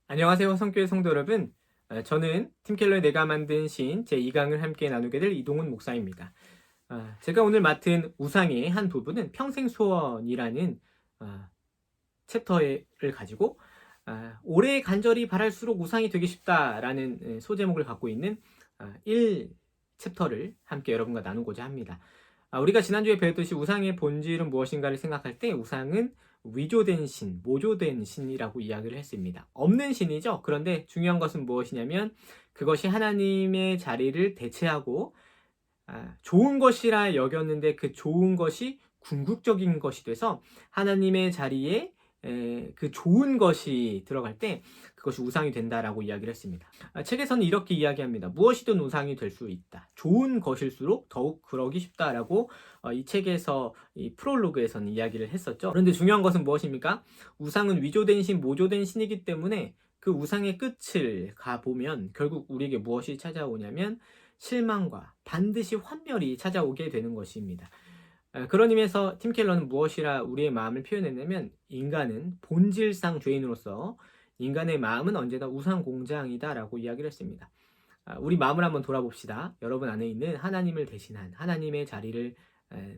안녕하세요, 성교회 성도 여러분. 저는 팀켈러의 내가 만든 시인 제2강을 함께 나누게 될 이동훈 목사입니다. 제가 오늘 맡은 우상의 한 부분은 평생 소원이라는 아, 챕터를 가지고 오래 간절히 바랄수록 우상이 되기 쉽다라는 소제목을 갖고 있는 1 챕터를 함께 여러분과 나누고자 합니다. 우리가 지난주에 배웠듯이 우상의 본질은 무엇인가를 생각할 때 우상은 위조된 신, 모조된 신이라고 이야기를 했습니다. 없는 신이죠. 그런데 중요한 것은 무엇이냐면 그것이 하나님의 자리를 대체하고 좋은 것이라 여겼는데 그 좋은 것이 궁극적인 것이 돼서 하나님의 자리에 그 좋은 것이 들어갈 때 그것이 우상이 된다라고 이야기를 했습니다. 책에서는 이렇게 이야기합니다. 무엇이든 우상이 될 수 있다. 좋은 것일수록 더욱 그러기 쉽다라고 이 책에서 이 프롤로그에서는 이야기를 했었죠. 그런데 중요한 것은 무엇입니까? 우상은 위조된 신, 모조된 신이기 때문에 그 우상의 끝을 가보면 결국 우리에게 무엇이 찾아오냐면 실망과 반드시 환멸이 찾아오게 되는 것입니다. 그런 의미에서 팀 켈러는 무엇이라 우리의 마음을 표현했냐면 인간은 본질상 죄인으로서 인간의 마음은 언제나 우상 공장이다라고 이야기를 했습니다. 우리 마음을 한번 돌아봅시다. 여러분 안에 있는 하나님을 대신한 하나님의 자리를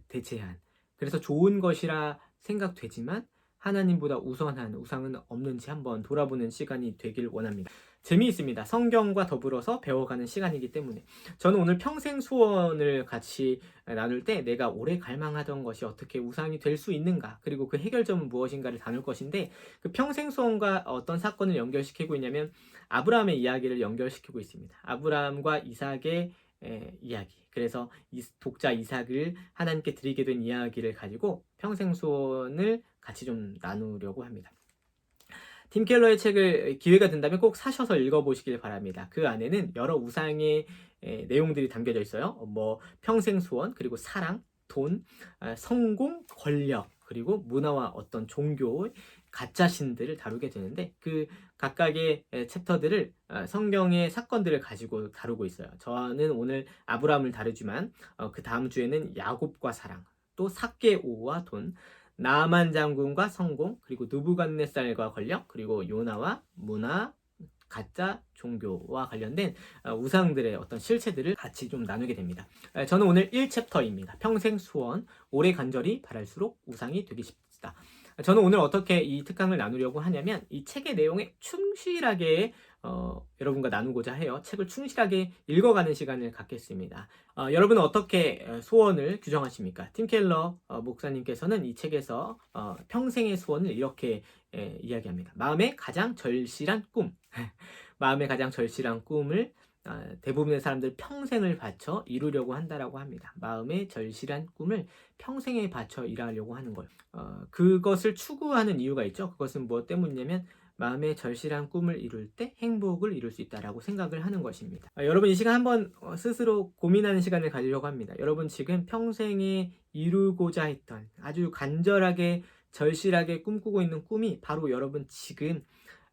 대체한 그래서 좋은 것이라 생각되지만 하나님보다 우선한 우상은 없는지 한번 돌아보는 시간이 되길 원합니다. 재미있습니다. 성경과 더불어서 배워가는 시간이기 때문에 저는 오늘 평생 소원을 같이 나눌 때 내가 오래 갈망하던 것이 어떻게 우상이 될 수 있는가 그리고 그 해결점은 무엇인가를 다룰 것인데 그 평생 소원과 어떤 사건을 연결시키고 있냐면 아브라함의 이야기를 연결시키고 있습니다. 아브라함과 이삭의 이야기. 그래서 독자 이삭을 하나님께 드리게 된 이야기를 가지고 평생 소원을 같이 좀 나누려고 합니다. 팀 켈러의 책을 기회가 된다면 꼭 사셔서 읽어보시길 바랍니다. 그 안에는 여러 우상의 내용들이 담겨져 있어요. 뭐 평생 소원, 그리고 사랑, 돈, 성공, 권력, 그리고 문화와 어떤 종교의 가짜 신들을 다루게 되는데 그 각각의 챕터들을 성경의 사건들을 가지고 다루고 있어요. 저는 오늘 아브라함을 다루지만 그 다음 주에는 야곱과 사랑, 또 삭개오와 돈, 나만 장군과 성공, 그리고 느부갓네살과 권력, 그리고 요나와 문화, 가짜 종교와 관련된 우상들의 어떤 실체들을 같이 좀 나누게 됩니다. 저는 오늘 1챕터입니다. 평생 소원, 오래 간절히 바랄수록 우상이 되기 쉽다. 저는 오늘 어떻게 이 특강을 나누려고 하냐면 이 책의 내용에 충실하게 여러분과 나누고자 해요. 책을 충실하게 읽어가는 시간을 갖겠습니다. 여러분은 어떻게 소원을 규정하십니까? 팀 켈러 목사님께서는 이 책에서 평생의 소원을 이렇게 이야기합니다. 마음의 가장 절실한 꿈. 마음의 가장 절실한 꿈을 대부분의 사람들 평생을 바쳐 이루려고 한다라고 합니다. 마음의 절실한 꿈을 평생에 바쳐 일하려고 하는 거예요. 그것을 추구하는 이유가 있죠. 그것은 무엇 때문이냐면 마음의 절실한 꿈을 이룰 때 행복을 이룰 수 있다라고 생각을 하는 것입니다. 여러분 이 시간 한번 스스로 고민하는 시간을 가지려고 합니다. 여러분 지금 평생에 이루고자 했던 아주 간절하게 절실하게 꿈꾸고 있는 꿈이 바로 여러분 지금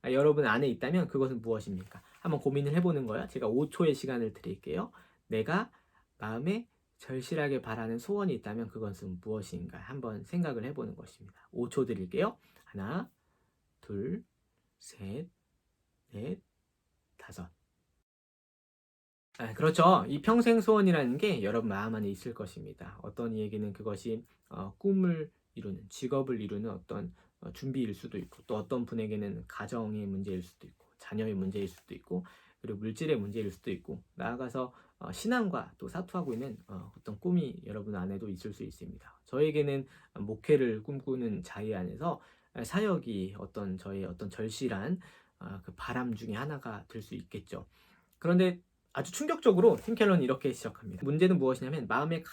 여러분 안에 있다면 그것은 무엇입니까? 한번 고민을 해보는 거예요. 제가 5초의 시간을 드릴게요. 내가 마음에 절실하게 바라는 소원이 있다면 그것은 무엇인가 한번 생각을 해보는 것입니다. 5초 드릴게요. 하나, 둘, 셋, 넷, 다섯. 그렇죠. 이 평생 소원이라는 게 여러분 마음 안에 있을 것입니다. 어떤 이에게는 그것이 꿈을 이루는, 직업을 이루는 어떤 준비일 수도 있고, 또 어떤 분에게는 가정의 문제일 수도 있고, 자녀의 문제일 수도 있고, 그리고 물질의 문제일 수도 있고, 나아가서 신앙과 또 사투하고 있는 어떤 꿈이 여러분 안에도 있을 수 있습니다. 저에게는 목회를 꿈꾸는 자유 안에서 사역이 어떤 저의 어떤 절실한 그 바람 중에 하나가 될 수 있겠죠. 그런데 아주 충격적으로 팀 켈러는 이렇게 시작합니다. 문제는 무엇이냐면 마음의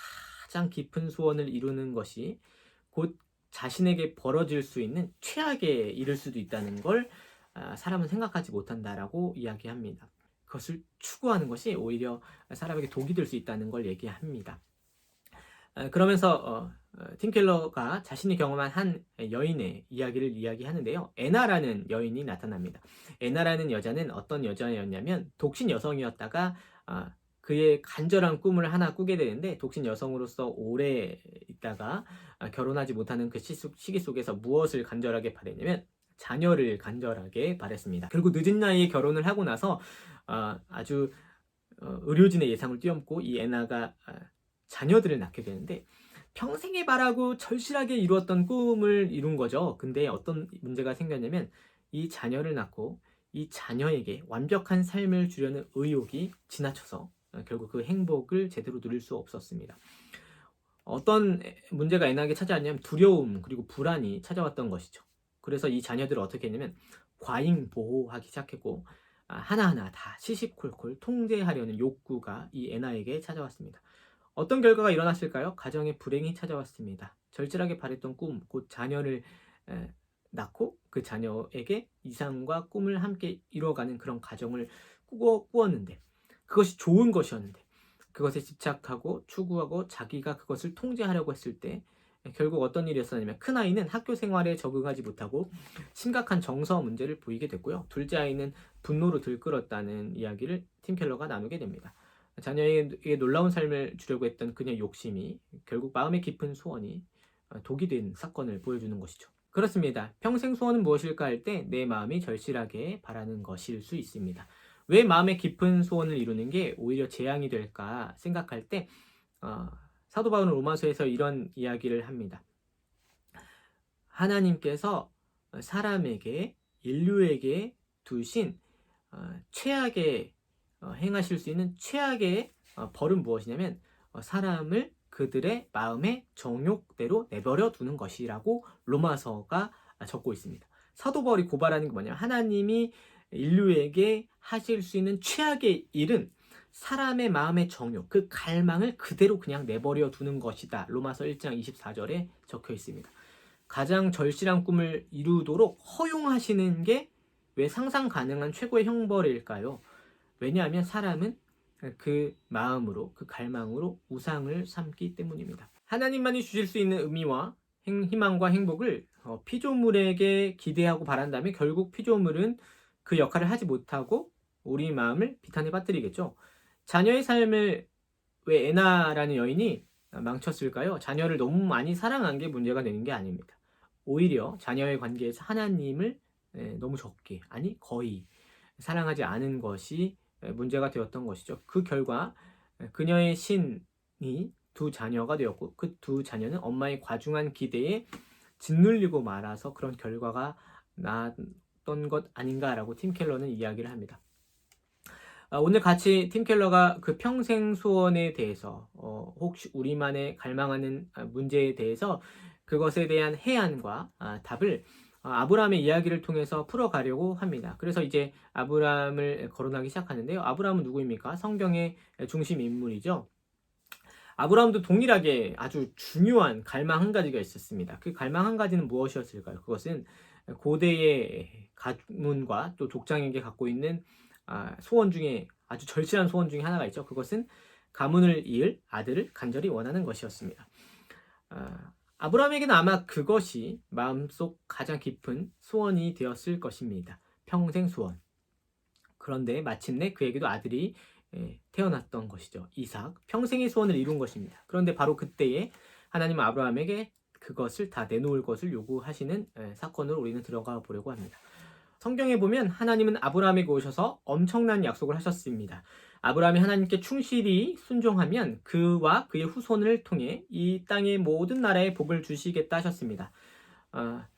가장 깊은 소원을 이루는 것이 곧 자신에게 벌어질 수 있는 최악에 이를 수도 있다는 걸 사람은 생각하지 못한다라고 이야기합니다. 그것을 추구하는 것이 오히려 사람에게 독이 될 수 있다는 걸 얘기합니다. 그러면서 팀 켈러가 자신이 경험한 한 여인의 이야기를 이야기하는데요. 애나라는 여인이 나타납니다. 애나라는 여자는 어떤 여자였냐면 독신 여성이었다가 그의 간절한 꿈을 하나 꾸게 되는데 독신 여성으로서 오래 있다가 결혼하지 못하는 그 시기 속에서 무엇을 간절하게 바랬냐면 자녀를 간절하게 바랬습니다. 결국 늦은 나이에 결혼을 하고 나서 아주 의료진의 예상을 뛰어넘고 이 애나가 자녀들을 낳게 되는데, 평생에 바라고 절실하게 이루었던 꿈을 이룬 거죠. 근데 어떤 문제가 생겼냐면, 이 자녀를 낳고 이 자녀에게 완벽한 삶을 주려는 의욕이 지나쳐서 결국 그 행복을 제대로 누릴 수 없었습니다. 어떤 문제가 애나에게 찾아왔냐면 두려움 그리고 불안이 찾아왔던 것이죠. 그래서 이 자녀들을 어떻게 했냐면 과잉 보호하기 시작했고, 하나하나 다 시시콜콜 통제하려는 욕구가 이 애나에게 찾아왔습니다. 어떤 결과가 일어났을까요? 가정에 불행이 찾아왔습니다. 절실하게 바랬던 꿈, 곧 자녀를 낳고 그 자녀에게 이상과 꿈을 함께 이뤄가는 그런 가정을 꾸었는데, 그것이 좋은 것이었는데, 그것에 집착하고 추구하고 자기가 그것을 통제하려고 했을 때 결국 어떤 일이 있었냐면, 큰아이는 학교 생활에 적응하지 못하고 심각한 정서 문제를 보이게 됐고요. 둘째 아이는 분노로 들끓었다는 이야기를 팀 켈러가 나누게 됩니다. 자녀에게 놀라운 삶을 주려고 했던 그녀의 욕심이 결국 마음의 깊은 소원이 독이 된 사건을 보여주는 것이죠. 그렇습니다. 평생 소원은 무엇일까 할 때 내 마음이 절실하게 바라는 것일 수 있습니다. 왜 마음의 깊은 소원을 이루는 게 오히려 재앙이 될까 생각할 때 사도 바울은 로마서에서 이런 이야기를 합니다. 하나님께서 사람에게, 인류에게 두신 최악의 행하실 수 있는 최악의 벌은 무엇이냐면 사람을 그들의 마음의 정욕대로 내버려 두는 것이라고 로마서가 적고 있습니다. 사도 바울이 고발하는 게 뭐냐면, 하나님이 인류에게 하실 수 있는 최악의 일은 사람의 마음의 정욕, 그 갈망을 그대로 그냥 내버려 두는 것이다. 로마서 1장 24절에 적혀 있습니다. 가장 절실한 꿈을 이루도록 허용하시는 게 왜 상상 가능한 최고의 형벌일까요? 왜냐하면 사람은 그 마음으로, 그 갈망으로 우상을 삼기 때문입니다. 하나님만이 주실 수 있는 의미와 희망과 행복을 피조물에게 기대하고 바란다면 결국 피조물은 그 역할을 하지 못하고 우리 마음을 비탄에 빠뜨리겠죠. 자녀의 삶을 왜 애나라는 여인이 망쳤을까요? 자녀를 너무 많이 사랑한 게 문제가 되는 게 아닙니다. 오히려 자녀의 관계에서 하나님을 너무 적게, 아니 거의 사랑하지 않은 것이 문제가 되었던 것이죠. 그 결과 그녀의 신이 두 자녀가 되었고, 그 두 자녀는 엄마의 과중한 기대에 짓눌리고 말아서 그런 결과가 나왔던 것 아닌가라고 팀 켈러는 이야기를 합니다. 오늘 같이 팀 켈러가 그 평생 소원에 대해서 혹시 우리만의 갈망하는 문제에 대해서 그것에 대한 해안과 답을 아브라함의 이야기를 통해서 풀어가려고 합니다. 그래서 이제 아브라함을 거론하기 시작하는데요. 아브라함은 누구입니까? 성경의 중심 인물이죠. 아브라함도 동일하게 아주 중요한 갈망 한 가지가 있었습니다. 그 갈망 한 가지는 무엇이었을까요? 그것은 고대의 가문과 또 족장에게 갖고 있는 소원 중에 아주 절실한 소원 중에 하나가 있죠. 그것은 가문을 이을 아들을 간절히 원하는 것이었습니다. 아브라함에게는 아마 그것이 마음속 가장 깊은 소원이 되었을 것입니다. 평생 소원. 그런데 마침내 그에게도 아들이 태어났던 것이죠. 이삭. 평생의 소원을 이룬 것입니다. 그런데 바로 그때에 하나님은 아브라함에게 그것을 다 내놓을 것을 요구하시는 사건으로 우리는 들어가 보려고 합니다. 성경에 보면 하나님은 아브라함에게 오셔서 엄청난 약속을 하셨습니다. 아브라함이 하나님께 충실히 순종하면 그와 그의 후손을 통해 이 땅의 모든 나라에 복을 주시겠다 하셨습니다.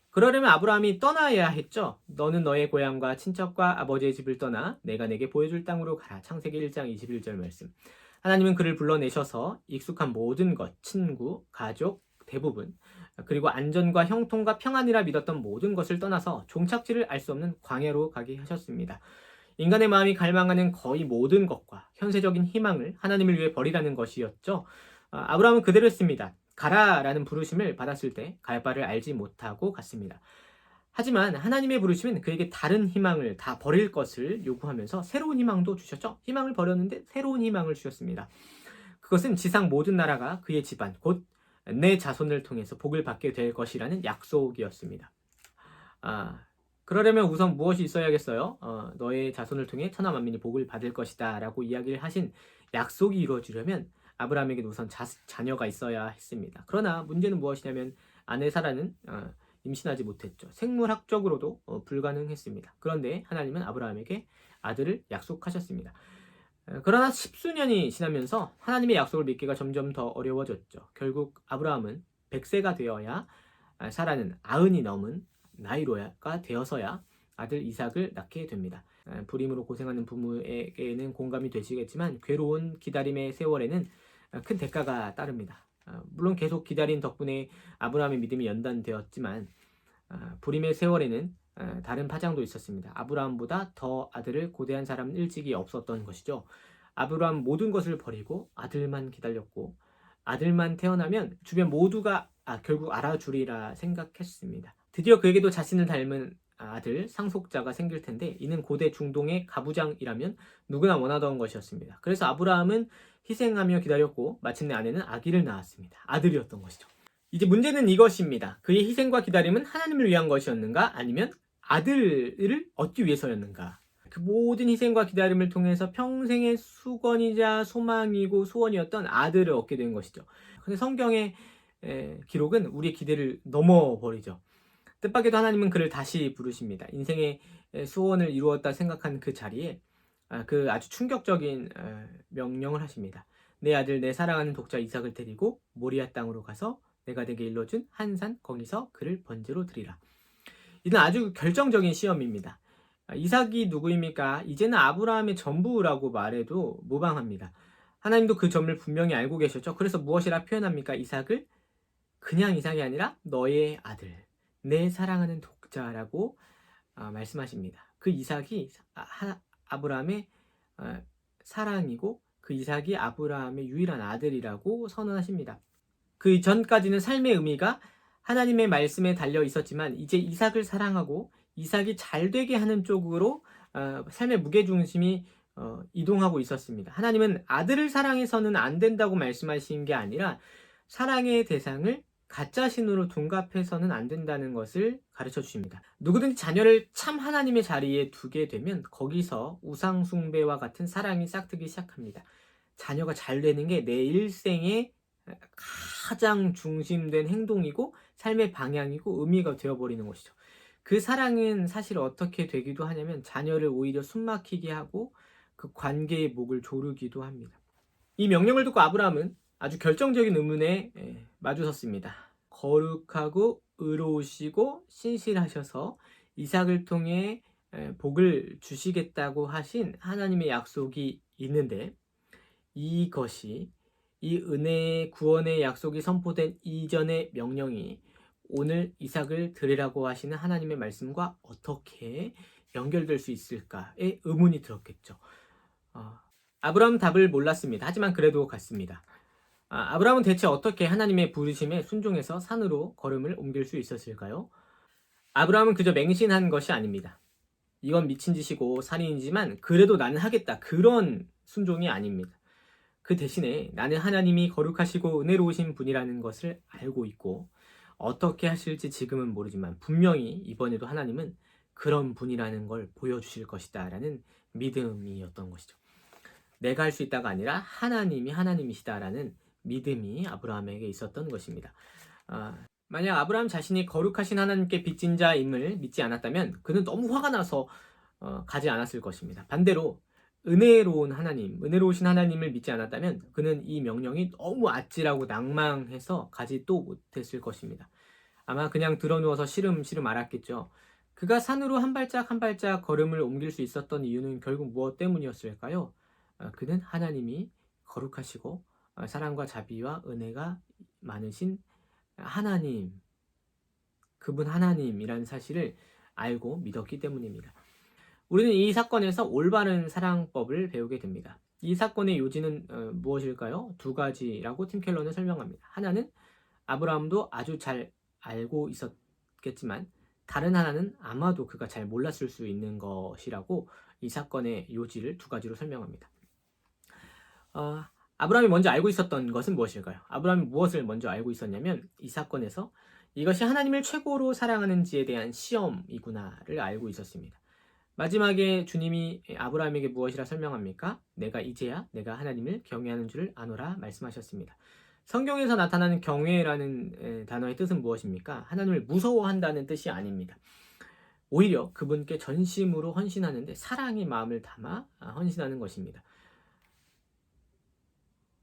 그러려면 아브라함이 떠나야 했죠. 너는 너의 고향과 친척과 아버지의 집을 떠나 내가 내게 보여줄 땅으로 가라. 창세기 1장 21절 말씀. 하나님은 그를 불러내셔서 익숙한 모든 것, 친구, 가족, 대부분, 그리고 안전과 형통과 평안이라 믿었던 모든 것을 떠나서 종착지를 알 수 없는 광야로 가게 하셨습니다. 인간의 마음이 갈망하는 거의 모든 것과 현세적인 희망을 하나님을 위해 버리라는 것이었죠. 아브라함은 그대로 했습니다. 가라라는 부르심을 받았을 때 갈 바를 알지 못하고 갔습니다. 하지만 하나님의 부르심은 그에게 다른 희망을 다 버릴 것을 요구하면서 새로운 희망도 주셨죠. 희망을 버렸는데 새로운 희망을 주셨습니다. 그것은 지상 모든 나라가 그의 집안, 곧 내 자손을 통해서 복을 받게 될 것이라는 약속이었습니다. 그러려면 우선 무엇이 있어야겠어요? 너의 자손을 통해 천하 만민이 복을 받을 것이다 라고 이야기를 하신 약속이 이루어지려면 아브라함에게 우선 자녀가 있어야 했습니다. 그러나 문제는 무엇이냐면 아내 사라는 임신하지 못했죠. 생물학적으로도 불가능했습니다. 그런데 하나님은 아브라함에게 아들을 약속하셨습니다. 그러나 십수년이 지나면서 하나님의 약속을 믿기가 점점 더 어려워졌죠. 결국 아브라함은 100세가 되어야, 사라는 90이 넘은 나이로가 되어서야 아들 이삭을 낳게 됩니다. 불임으로 고생하는 부모에게는 공감이 되시겠지만 괴로운 기다림의 세월에는 큰 대가가 따릅니다. 물론 계속 기다린 덕분에 아브라함의 믿음이 연단되었지만 불임의 세월에는 다른 파장도 있었습니다. 아브라함보다 더 아들을 고대한 사람은 일찍이 없었던 것이죠. 아브라함 모든 것을 버리고 아들만 기다렸고 아들만 태어나면 주변 모두가 결국 알아주리라 생각했습니다. 드디어 그에게도 자신을 닮은 아들 상속자가 생길 텐데 이는 고대 중동의 가부장이라면 누구나 원하던 것이었습니다. 그래서 아브라함은 희생하며 기다렸고 마침내 아내는 아기를 낳았습니다. 아들이었던 것이죠. 이제 문제는 이것입니다. 그의 희생과 기다림은 하나님을 위한 것이었는가 아니면 아들을 얻기 위해서였는가? 그 모든 희생과 기다림을 통해서 평생의 수건이자 소망이고 소원이었던 아들을 얻게 된 것이죠. 근데 성경의 기록은 우리의 기대를 넘어버리죠. 뜻밖에도 하나님은 그를 다시 부르십니다. 인생의 소원을 이루었다 생각한 그 자리에 그 아주 충격적인 명령을 하십니다. 내 아들 내 사랑하는 독자 이삭을 데리고 모리아 땅으로 가서 내가 내게 일러준 한 산 거기서 그를 번제로 드리라. 이는 아주 결정적인 시험입니다. 이삭이 누구입니까? 이제는 아브라함의 전부라고 말해도 무방합니다. 하나님도 그 점을 분명히 알고 계셨죠. 그래서 무엇이라 표현합니까? 이삭을 그냥 이삭이 아니라 너의 아들, 내 사랑하는 독자라고 말씀하십니다. 그 이삭이 아브라함의 사랑이고 그 이삭이 아브라함의 유일한 아들이라고 선언하십니다. 그 전까지는 삶의 의미가 하나님의 말씀에 달려 있었지만 이제 이삭을 사랑하고 이삭이 잘 되게 하는 쪽으로 삶의 무게중심이 이동하고 있었습니다. 하나님은 아들을 사랑해서는 안 된다고 말씀하신 게 아니라 사랑의 대상을 가짜 신으로 둔갑해서는 안 된다는 것을 가르쳐 주십니다. 누구든지 자녀를 참 하나님의 자리에 두게 되면 거기서 우상 숭배와 같은 사랑이 싹트기 시작합니다. 자녀가 잘 되는 게 내 일생의 가장 중심된 행동이고 삶의 방향이고 의미가 되어버리는 것이죠. 그 사랑은 사실 어떻게 되기도 하냐면 자녀를 오히려 숨막히게 하고 그 관계의 목을 조르기도 합니다. 이 명령을 듣고 아브라함은 아주 결정적인 의문에 마주섰습니다. 거룩하고 의로우시고 신실하셔서 이삭을 통해 복을 주시겠다고 하신 하나님의 약속이 있는데 이것이 이 은혜의 구원의 약속이 선포된 이전의 명령이 오늘 이삭을 드리라고 하시는 하나님의 말씀과 어떻게 연결될 수 있을까에 의문이 들었겠죠. 아브라함은 답을 몰랐습니다. 하지만 그래도 갔습니다. 아브라함은 대체 어떻게 하나님의 부르심에 순종해서 산으로 걸음을 옮길 수 있었을까요? 아브라함은 그저 맹신한 것이 아닙니다. 이건 미친 짓이고 살인이지만 그래도 나는 하겠다. 그런 순종이 아닙니다. 그 대신에 나는 하나님이 거룩하시고 은혜로우신 분이라는 것을 알고 있고 어떻게 하실지 지금은 모르지만 분명히 이번에도 하나님은 그런 분이라는 걸 보여주실 것이다 라는 믿음이었던 것이죠. 내가 할 수 있다가 아니라 하나님이 하나님이시다라는 믿음이 아브라함에게 있었던 것입니다. 만약 아브라함 자신이 거룩하신 하나님께 빚진 자임을 믿지 않았다면 그는 너무 화가 나서 가지 않았을 것입니다. 반대로 은혜로우신 하나님을 믿지 않았다면 그는 이 명령이 너무 아찔하고 낭망해서 가지도 못했을 것입니다. 아마 그냥 드러누워서 시름시름 알았겠죠. 그가 산으로 한 발짝 한 발짝 걸음을 옮길 수 있었던 이유는 결국 무엇 때문이었을까요? 그는 하나님이 거룩하시고 사랑과 자비와 은혜가 많으신 하나님, 그분 하나님이라는 사실을 알고 믿었기 때문입니다. 우리는 이 사건에서 올바른 사랑법을 배우게 됩니다. 이 사건의 요지는 무엇일까요? 두 가지라고 팀 켈러는 설명합니다. 하나는 아브라함도 아주 잘 알고 있었겠지만 다른 하나는 아마도 그가 잘 몰랐을 수 있는 것이라고 이 사건의 요지를 두 가지로 설명합니다. 아브라함이 먼저 알고 있었던 것은 무엇일까요? 아브라함이 무엇을 먼저 알고 있었냐면 이 사건에서 이것이 하나님을 최고로 사랑하는지에 대한 시험이구나를 알고 있었습니다. 마지막에 주님이 아브라함에게 무엇이라 설명합니까? 내가 이제야 내가 하나님을 경외하는 줄을 아노라 말씀하셨습니다. 성경에서 나타나는 경외라는 단어의 뜻은 무엇입니까? 하나님을 무서워한다는 뜻이 아닙니다. 오히려 그분께 전심으로 헌신하는데 사랑의 마음을 담아 헌신하는 것입니다.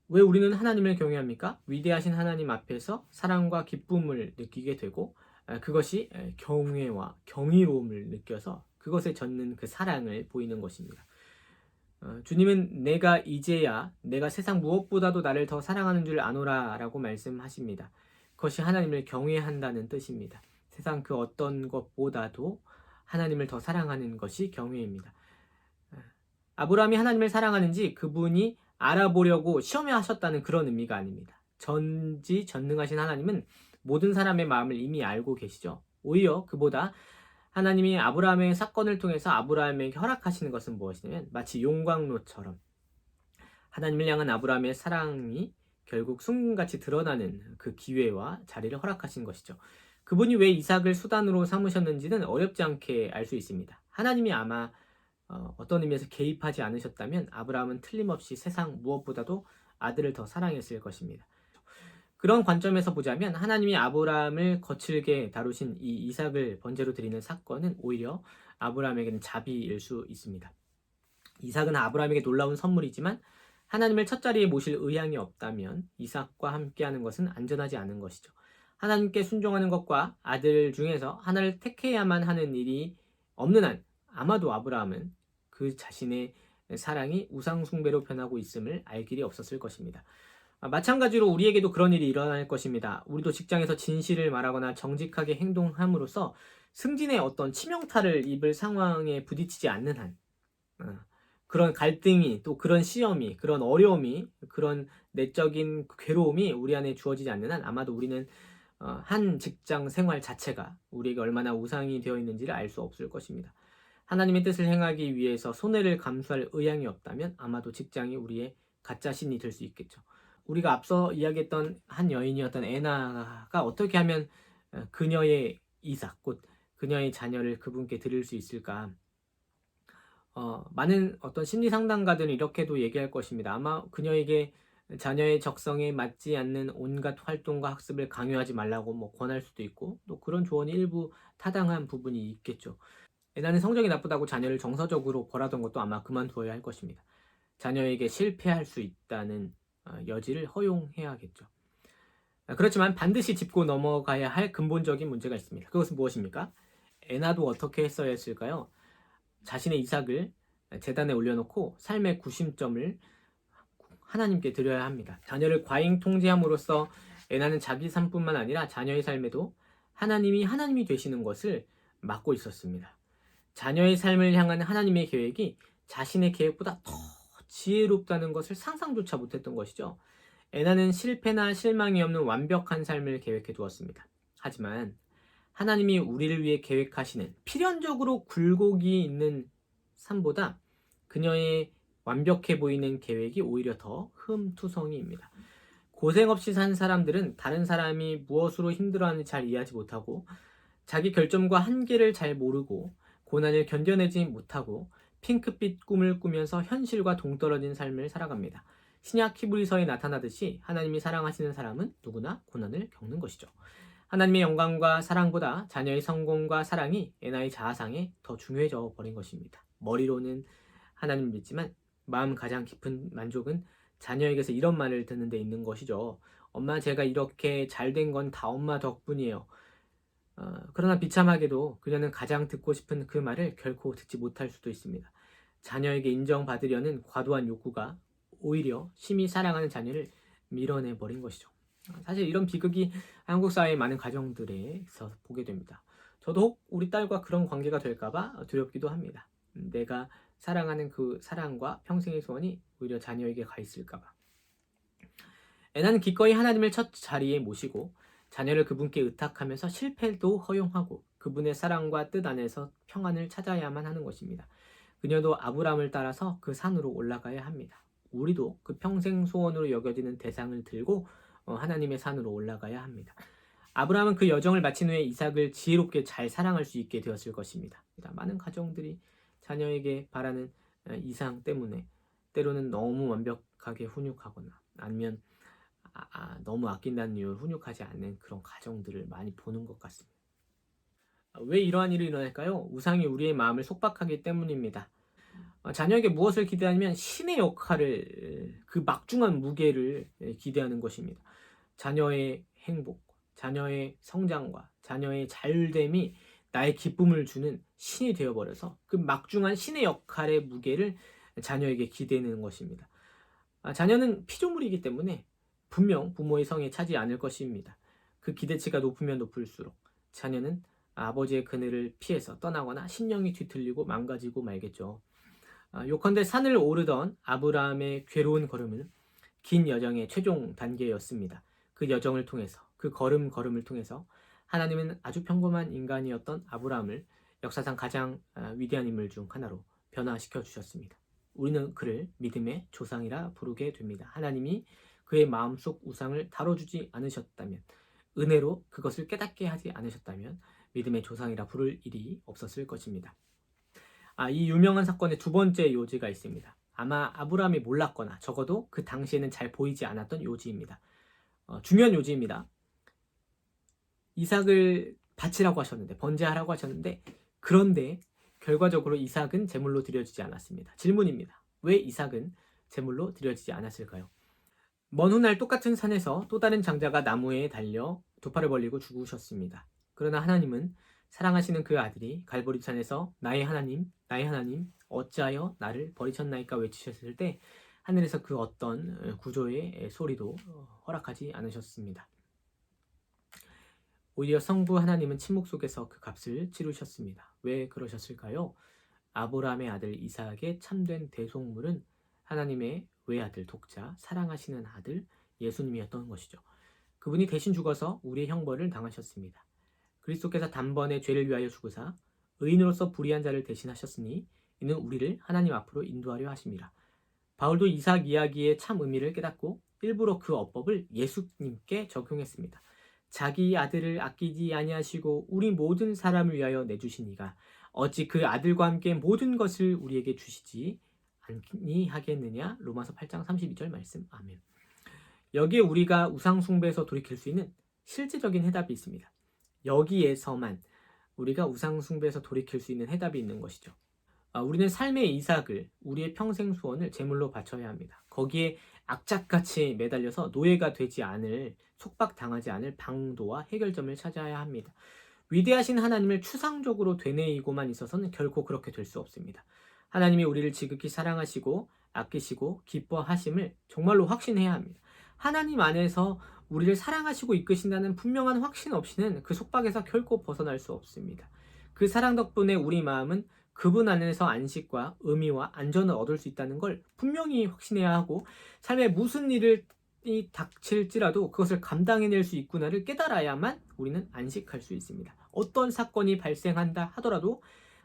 왜 우리는 하나님을 경외합니까? 위대하신 하나님 앞에서 사랑과 기쁨을 느끼게 되고 그것이 경외와 경이로움을 느껴서 그것에 젖는 그 사랑을 보이는 것입니다. 주님은 내가 이제야 내가 세상 무엇보다도 나를 더 사랑하는 줄 아노라 라고 말씀하십니다. 그것이 하나님을 경외한다는 뜻입니다. 세상 그 어떤 것보다도 하나님을 더 사랑하는 것이 경외입니다. 아브라함이 하나님을 사랑하는지 그분이 알아보려고 시험해 하셨다는 그런 의미가 아닙니다. 전지전능하신 하나님은 모든 사람의 마음을 이미 알고 계시죠. 오히려 그보다 하나님이 아브라함의 사건을 통해서 아브라함에게 허락하시는 것은 무엇이냐면 마치 용광로처럼 하나님을 향한 아브라함의 사랑이 결국 순금같이 드러나는 그 기회와 자리를 허락하신 것이죠. 그분이 왜 이삭을 수단으로 삼으셨는지는 어렵지 않게 알 수 있습니다. 하나님이 아마 어떤 의미에서 개입하지 않으셨다면 아브라함은 틀림없이 세상 무엇보다도 아들을 더 사랑했을 것입니다. 그런 관점에서 보자면 하나님이 아브라함을 거칠게 다루신 이 이삭을 번제로 드리는 사건은 오히려 아브라함에게는 자비일 수 있습니다. 이삭은 아브라함에게 놀라운 선물이지만 하나님을 첫자리에 모실 의향이 없다면 이삭과 함께하는 것은 안전하지 않은 것이죠. 하나님께 순종하는 것과 아들 중에서 하나를 택해야만 하는 일이 없는 한 아마도 아브라함은 그 자신의 사랑이 우상숭배로 변하고 있음을 알 길이 없었을 것입니다. 마찬가지로 우리에게도 그런 일이 일어날 것입니다. 우리도 직장에서 진실을 말하거나 정직하게 행동함으로써 승진의 어떤 치명타를 입을 상황에 부딪히지 않는 한 그런 갈등이 또 그런 시험이 그런 어려움이 그런 내적인 괴로움이 우리 안에 주어지지 않는 한 아마도 우리는 한 직장 생활 자체가 우리에게 얼마나 우상이 되어 있는지를 알 수 없을 것입니다. 하나님의 뜻을 행하기 위해서 손해를 감수할 의향이 없다면 아마도 직장이 우리의 가짜 신이 될 수 있겠죠. 우리가 앞서 이야기했던 한 여인이었던 에나가 어떻게 하면 그녀의 이삭, 곧 그녀의 자녀를 그분께 드릴 수 있을까? 많은 어떤 심리 상담가들은 이렇게도 얘기할 것입니다. 아마 그녀에게 자녀의 적성에 맞지 않는 온갖 활동과 학습을 강요하지 말라고 뭐 권할 수도 있고 또 그런 조언이 일부 타당한 부분이 있겠죠. 나는 성적이 나쁘다고 자녀를 정서적으로 벌하던 것도 아마 그만두어야 할 것입니다. 자녀에게 실패할 수 있다는 여지를 허용해야겠죠. 그렇지만 반드시 짚고 넘어가야 할 근본적인 문제가 있습니다. 그것은 무엇입니까? 에나도 어떻게 했어야 했을까요? 자신의 이삭을 제단에 올려놓고 삶의 구심점을 하나님께 드려야 합니다. 자녀를 과잉 통제함으로써 에나는 자기 삶뿐만 아니라 자녀의 삶에도 하나님이 되시는 것을 막고 있었습니다. 자녀의 삶을 향한 하나님의 계획이 자신의 계획보다 더 지혜롭다는 것을 상상조차 못했던 것이죠. 에나는 실패나 실망이 없는 완벽한 삶을 계획해 두었습니다. 하지만 하나님이 우리를 위해 계획하시는 필연적으로 굴곡이 있는 삶보다 그녀의 완벽해 보이는 계획이 오히려 더 흠투성이입니다. 고생 없이 산 사람들은 다른 사람이 무엇으로 힘들어하는지 잘 이해하지 못하고 자기 결점과 한계를 잘 모르고 고난을 견뎌내지 못하고 핑크빛 꿈을 꾸면서 현실과 동떨어진 삶을 살아갑니다. 신약 히브리서에 나타나듯이 하나님이 사랑하시는 사람은 누구나 고난을 겪는 것이죠. 하나님의 영광과 사랑보다 자녀의 성공과 사랑이 에나의 자아상에 더 중요해져 버린 것입니다. 머리로는 하나님을 믿지만 마음 가장 깊은 만족은 자녀에게서 이런 말을 듣는 데 있는 것이죠. 엄마, 제가 이렇게 잘 된 건 다 엄마 덕분이에요. 그러나 비참하게도 그녀는 가장 듣고 싶은 그 말을 결코 듣지 못할 수도 있습니다. 자녀에게 인정받으려는 과도한 욕구가 오히려 심히 사랑하는 자녀를 밀어내버린 것이죠. 사실 이런 비극이 한국 사회의 많은 가정들에서 보게 됩니다. 저도 혹 우리 딸과 그런 관계가 될까봐 두렵기도 합니다. 내가 사랑하는 그 사랑과 평생의 소원이 오히려 자녀에게 가 있을까봐. 애나는 기꺼이 하나님을 첫 자리에 모시고 자녀를 그분께 의탁하면서 실패도 허용하고 그분의 사랑과 뜻 안에서 평안을 찾아야만 하는 것입니다. 그녀도 아브라함을 따라서 그 산으로 올라가야 합니다. 우리도 그 평생 소원으로 여겨지는 대상을 들고 하나님의 산으로 올라가야 합니다. 아브라함은 그 여정을 마친 후에 이삭을 지혜롭게 잘 사랑할 수 있게 되었을 것입니다. 많은 가정들이 자녀에게 바라는 이상 때문에 때로는 너무 완벽하게 훈육하거나 아니면 너무 아낀다는 이유로 훈육하지 않는 그런 가정들을 많이 보는 것 같습니다. 왜 이러한 일이 일어날까요? 우상이 우리의 마음을 속박하기 때문입니다. 자녀에게 무엇을 기대하냐면 신의 역할을, 그 막중한 무게를 기대하는 것입니다. 자녀의 행복, 자녀의 성장과 자녀의 자율됨이 나의 기쁨을 주는 신이 되어버려서 그 막중한 신의 역할의 무게를 자녀에게 기대는 것입니다. 자녀는 피조물이기 때문에 분명 부모의 성에 차지 않을 것입니다. 그 기대치가 높으면 높을수록 자녀는 아버지의 그늘을 피해서 떠나거나 신령이 뒤틀리고 망가지고 말겠죠. 요컨대 산을 오르던 아브라함의 괴로운 걸음은 긴 여정의 최종 단계였습니다. 그 여정을 통해서, 그 걸음을 통해서 하나님은 아주 평범한 인간이었던 아브라함을 역사상 가장 위대한 인물 중 하나로 변화시켜 주셨습니다. 우리는 그를 믿음의 조상이라 부르게 됩니다. 하나님이 그의 마음속 우상을 다뤄주지 않으셨다면, 은혜로 그것을 깨닫게 하지 않으셨다면 믿음의 조상이라 부를 일이 없었을 것입니다. 이 유명한 사건의 두 번째 요지가 있습니다. 아마 아브라함이 몰랐거나 적어도 그 당시에는 잘 보이지 않았던 요지입니다. 중요한 요지입니다. 이삭을 바치라고 하셨는데, 번제하라고 하셨는데, 그런데 결과적으로 이삭은 제물로 드려지지 않았습니다. 질문입니다. 왜 이삭은 제물로 드려지지 않았을까요? 먼 훗날 똑같은 산에서 또 다른 장자가 나무에 달려 두 팔을 벌리고 죽으셨습니다. 그러나 하나님은 사랑하시는 그 아들이 갈보리산에서 나의 하나님, 어찌하여 나를 버리셨나이까 외치셨을 때 하늘에서 그 어떤 구조의 소리도 허락하지 않으셨습니다. 오히려 성부 하나님은 침묵 속에서 그 값을 치르셨습니다. 왜 그러셨을까요? 아브라함의 아들 이삭의 참된 대속물은 하나님의 외아들, 독자, 사랑하시는 아들 예수님이었던 것이죠. 그분이 대신 죽어서 우리의 형벌을 당하셨습니다. 그리스도께서 단번에 죄를 위하여 죽으사 의인으로서 불의한 자를 대신하셨으니 이는 우리를 하나님 앞으로 인도하려 하심이라. 바울도 이삭 이야기의 참 의미를 깨닫고 일부러 그 어법을 예수님께 적용했습니다. 자기 아들을 아끼지 아니하시고 우리 모든 사람을 위하여 내주신 이가 어찌 그 아들과 함께 모든 것을 우리에게 주시지 아니하겠느냐. 로마서 8장 32절 말씀. 아멘. 여기에 우리가 우상 숭배에서 돌이킬 수 있는 실제적인 해답이 있습니다. 여기에서만 우리가 우상 숭배에서 돌이킬 수 있는 해답이 있는 것이죠. 우리는 삶의 이삭을, 우리의 평생 소원을 제물로 바쳐야 합니다. 거기에 악착같이 매달려서 노예가 되지 않을, 속박당하지 않을 방도와 해결점을 찾아야 합니다. 위대하신 하나님을 추상적으로 되뇌이고만 있어서는 결코 그렇게 될 수 없습니다. 하나님이 우리를 지극히 사랑하시고 아끼시고 기뻐하심을 정말로 확신해야 합니다. 하나님 안에서 우리를 사랑하시고 이끄신다는 분명한 확신 없이는 그 속박에서 결코 벗어날 수 없습니다. 그 사랑 덕분에 우리 마음은 그분 안에서 안식과 의미와 안전을 얻을 수 있다는 걸 분명히 확신해야 하고, 삶에 무슨 일이 닥칠지라도 그것을 감당해낼 수 있구나를 깨달아야만 우리는 안식할 수 있습니다. 어떤 사건이 발생한다 하더라도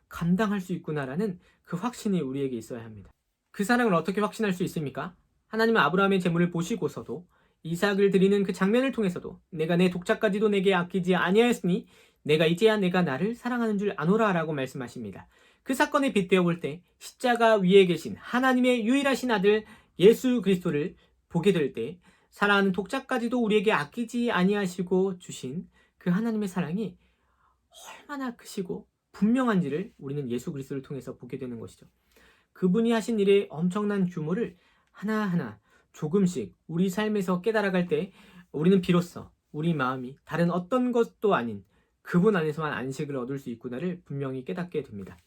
감당할 수 있구나라는 그 확신이 우리에게 있어야 합니다. 그 사랑을 어떻게 확신할 수 있습니까? 하나님은 아브라함의 재물을 보시고서도, 이삭을 드리는 그 장면을 통해서도 내가 내 독자까지도 내게 아끼지 아니하였으니 내가 이제야 내가 나를 사랑하는 줄 아노라 라고 말씀하십니다. 그 사건에 빗대어 볼 때 십자가 위에 계신 하나님의 유일하신 아들 예수 그리스도를 보게 될 때 사랑하는 독자까지도 우리에게 아끼지 아니하시고 주신 그 하나님의 사랑이 얼마나 크시고 분명한지를 우리는 예수 그리스도를 통해서 보게 되는 것이죠. 그분이 하신 일의 엄청난 규모를 하나하나 조금씩 우리 삶에서 깨달아갈 때 우리는 비로소 우리 마음이 다른 어떤 것도 아닌 그분 안에서만 안식을 얻을 수 있구나를 분명히 깨닫게 됩니다.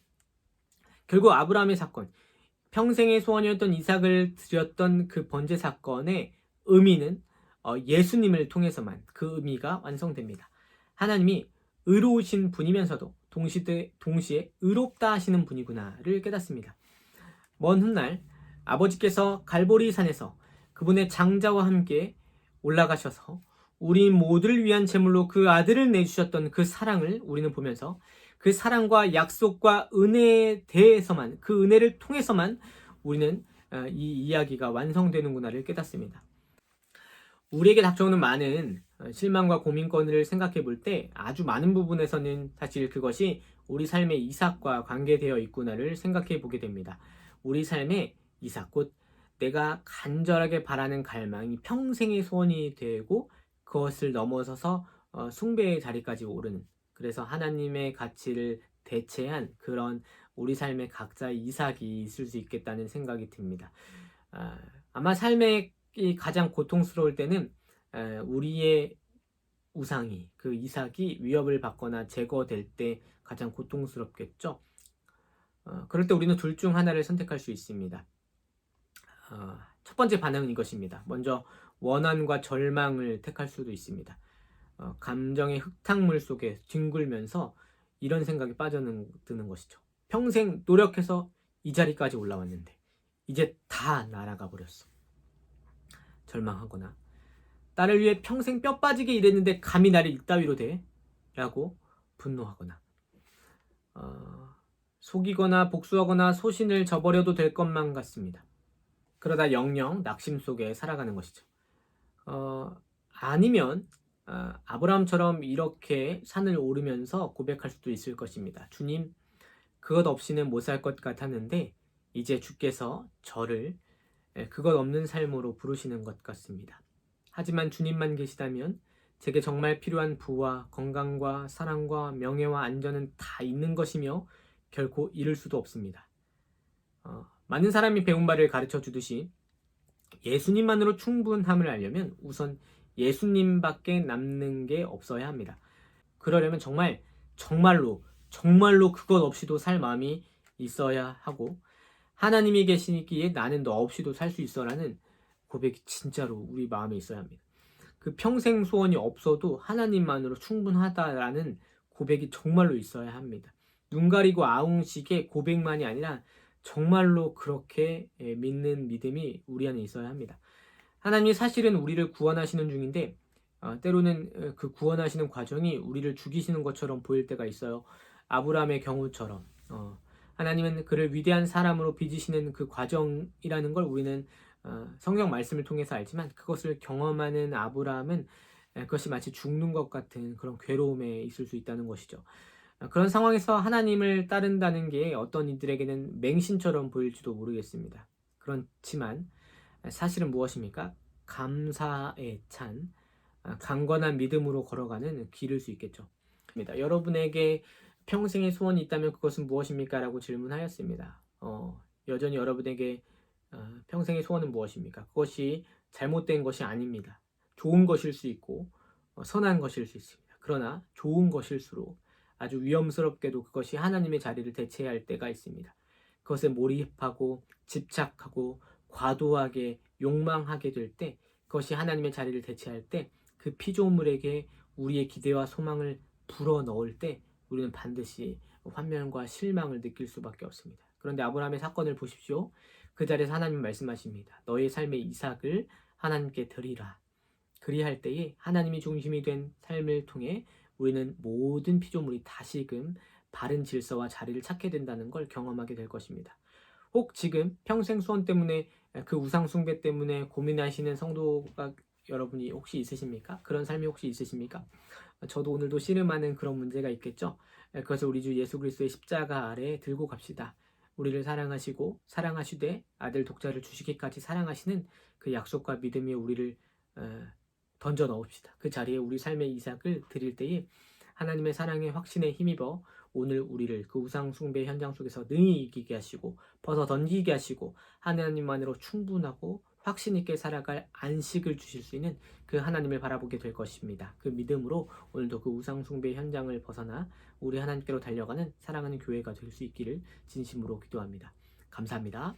결국 아브라함의 사건, 평생의 소원이었던 이삭을 드렸던 그 번제 사건의 의미는 예수님을 통해서만 그 의미가 완성됩니다. 하나님이 의로우신 분이면서도 동시에 의롭다 하시는 분이구나를 깨닫습니다. 먼 훗날 아버지께서 갈보리 산에서 그분의 장자와 함께 올라가셔서 우리 모두를 위한 제물로 그 아들을 내주셨던 그 사랑을 우리는 보면서 그 사랑과 약속과 은혜에 대해서만, 그 은혜를 통해서만 우리는 이 이야기가 완성되는구나를 깨닫습니다. 우리에게 닥쳐오는 많은 실망과 고민거리를 생각해 볼 때 아주 많은 부분에서는 사실 그것이 우리 삶의 이삭과 관계되어 있구나를 생각해 보게 됩니다. 우리 삶의 이삭, 곧 내가 간절하게 바라는 갈망이 평생의 소원이 되고 그것을 넘어서서 숭배의 자리까지 오르는, 그래서 하나님의 가치를 대체한 그런 우리 삶의 각자의 이삭이 있을 수 있겠다는 생각이 듭니다. 아마 삶의 이 가장 고통스러울 때는 우리의 우상이, 그 이삭이 위협을 받거나 제거될 때 가장 고통스럽겠죠. 그럴 때 우리는 둘 중 하나를 선택할 수 있습니다. 첫 번째 반응은 이것입니다. 먼저 원한과 절망을 택할 수도 있습니다. 감정의 흙탕물 속에 뒹굴면서 이런 생각이 빠져드는 것이죠. 평생 노력해서 이 자리까지 올라왔는데 이제 다 날아가 버렸어. 절망하거나, 나를 위해 평생 뼈 빠지게 일했는데 감히 나를 이따위로 대? 라고 분노하거나, 속이거나 복수하거나 소신을 저버려도 될 것만 같습니다. 그러다 영영 낙심 속에 살아가는 것이죠. 아니면 아브라함처럼 이렇게 산을 오르면서 고백할 수도 있을 것입니다. 주님, 그것 없이는 못 살 것 같았는데 이제 주께서 저를 그것 없는 삶으로 부르시는 것 같습니다. 하지만 주님만 계시다면 제게 정말 필요한 부와 건강과 사랑과 명예와 안전은 다 있는 것이며 결코 잃을 수도 없습니다. 많은 사람이 배운 바를 가르쳐 주듯이 예수님만으로 충분함을 알려면 우선 예수님밖에 남는 게 없어야 합니다. 그러려면 정말로 그것 없이도 살 마음이 있어야 하고, 하나님이 계시기에 나는 너 없이도 살 수 있어라는 고백이 진짜로 우리 마음에 있어야 합니다. 그 평생 소원이 없어도 하나님만으로 충분하다라는 고백이 정말로 있어야 합니다. 눈 가리고 아웅식의 고백만이 아니라 정말로 그렇게 믿는 믿음이 우리 안에 있어야 합니다. 하나님이 사실은 우리를 구원하시는 중인데 때로는 그 구원하시는 과정이 우리를 죽이시는 것처럼 보일 때가 있어요. 아브라함의 경우처럼 하나님은 그를 위대한 사람으로 빚으시는 그 과정이라는 걸 우리는 성경 말씀을 통해서 알지만, 그것을 경험하는 아브라함은 그것이 마치 죽는 것 같은 그런 괴로움에 있을 수 있다는 것이죠. 그런 상황에서 하나님을 따른다는 게 어떤 이들에게는 맹신처럼 보일지도 모르겠습니다. 그렇지만 사실은 무엇입니까? 감사에 찬 강건한 믿음으로 걸어가는 길일 수 있겠죠. 여러분에게 평생의 소원이 있다면 그것은 무엇입니까? 라고 질문하였습니다. 여전히 여러분에게 평생의 소원은 무엇입니까? 그것이 잘못된 것이 아닙니다. 좋은 것일 수 있고 선한 것일 수 있습니다. 그러나 좋은 것일수록 아주 위험스럽게도 그것이 하나님의 자리를 대체할 때가 있습니다. 그것에 몰입하고 집착하고 과도하게 욕망하게 될 때, 그것이 하나님의 자리를 대체할 때, 그 피조물에게 우리의 기대와 소망을 불어넣을 때 우리는 반드시 환멸과 실망을 느낄 수밖에 없습니다. 그런데 아브라함의 사건을 보십시오. 그 자리에서 하나님 말씀하십니다. 너의 삶의 이삭을 하나님께 드리라. 그리할 때에 하나님이 중심이 된 삶을 통해 우리는 모든 피조물이 다시금 바른 질서와 자리를 찾게 된다는 걸 경험하게 될 것입니다. 혹 지금 평생 소원 때문에, 그 우상 숭배 때문에 고민하시는 성도가 여러분이 혹시 있으십니까? 그런 삶이 혹시 있으십니까? 저도 오늘도 씨름하는 그런 문제가 있겠죠. 그것을 우리 주 예수 그리스도의 십자가 아래 들고 갑시다. 우리를 사랑하시고 사랑하시되 아들 독자를 주시기까지 사랑하시는 그 약속과 믿음이 우리를 던져 넣읍시다. 그 자리에 우리 삶의 이삭을 드릴 때에 하나님의 사랑에 확신에 힘입어 오늘 우리를 그 우상 숭배 현장 속에서 능히 이기게 하시고 벗어 던지게 하시고 하나님만으로 충분하고 확신 있게 살아갈 안식을 주실 수 있는 그 하나님을 바라보게 될 것입니다. 그 믿음으로 오늘도 그 우상 숭배 현장을 벗어나 우리 하나님께로 달려가는 사랑하는 교회가 될 수 있기를 진심으로 기도합니다. 감사합니다.